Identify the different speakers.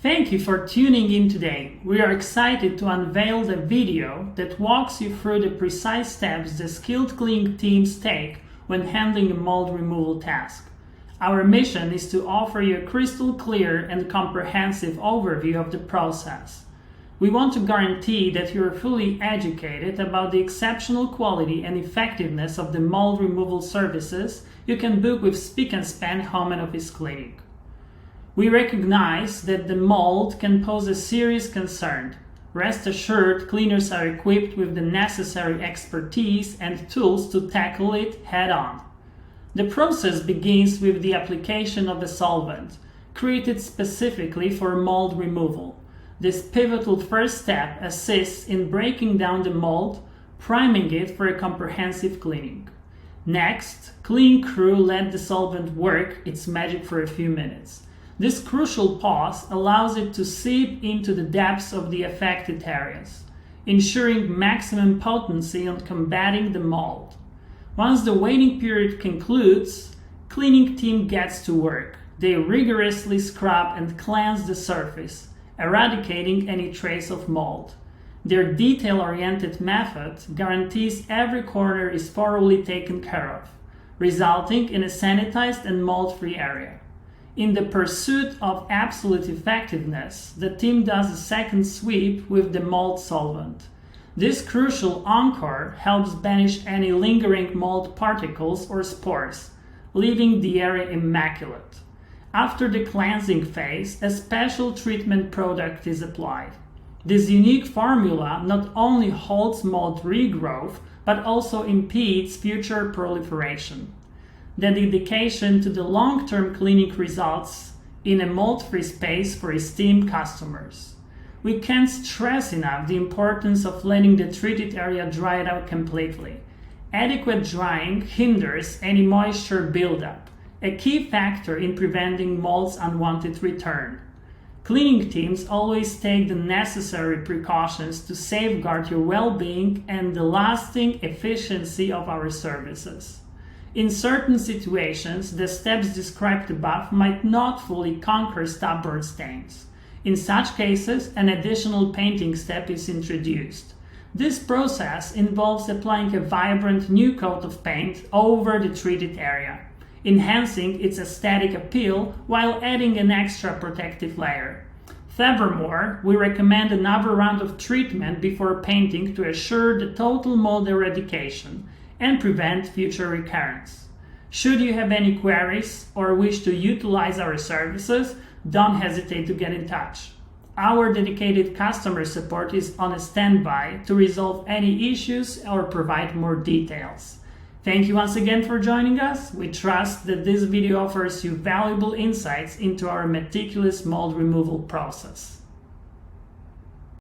Speaker 1: Thank you for tuning in today. We are excited to unveil the video that walks you through the precise steps the skilled cleaning teams take when handling a mold removal task. Our mission is to offer you a crystal clear and comprehensive overview of the process. We want to guarantee that you are fully educated about the exceptional quality and effectiveness of the mold removal services you can book with SPIC and SPAN Home and Office Cleaning. We recognize that the mold can pose a serious concern. Rest assured, cleaners are equipped with the necessary expertise and tools to tackle it head-on. The process begins with the application of a solvent, created specifically for mold removal. This pivotal first step assists in breaking down the mold, priming it for a comprehensive cleaning. Next, cleaning crew let the solvent work its magic for a few minutes. This crucial pause allows it to seep into the depths of the affected areas, ensuring maximum potency on combating the mold. Once the waiting period concludes, cleaning team gets to work. They rigorously scrub and cleanse the surface, eradicating any trace of mold. Their detail-oriented method guarantees every corner is thoroughly taken care of, resulting in a sanitized and mold-free area. In the pursuit of absolute effectiveness, the team does a second sweep with the mold solvent. This crucial encore helps banish any lingering mold particles or spores, leaving the area immaculate. After the cleansing phase, a special treatment product is applied. This unique formula not only holds mold regrowth, but also impedes future proliferation. The dedication to the long-term cleaning results in a mold-free space for esteemed customers. We can't stress enough the importance of letting the treated area dry out completely. Adequate drying hinders any moisture buildup, a key factor in preventing mold's unwanted return. Cleaning teams always take the necessary precautions to safeguard your well-being and the lasting efficiency of our services. In certain situations, the steps described above might not fully conquer stubborn stains. In such cases, an additional painting step is introduced. This process involves applying a vibrant new coat of paint over the treated area, enhancing its aesthetic appeal while adding an extra protective layer. Furthermore, we recommend another round of treatment before painting to assure the total mold eradication and prevent future recurrence. Should you have any queries or wish to utilize our services, don't hesitate to get in touch. Our dedicated customer support is on a standby to resolve any issues or provide more details. Thank you once again for joining us. We trust that this video offers you valuable insights into our meticulous mold removal process.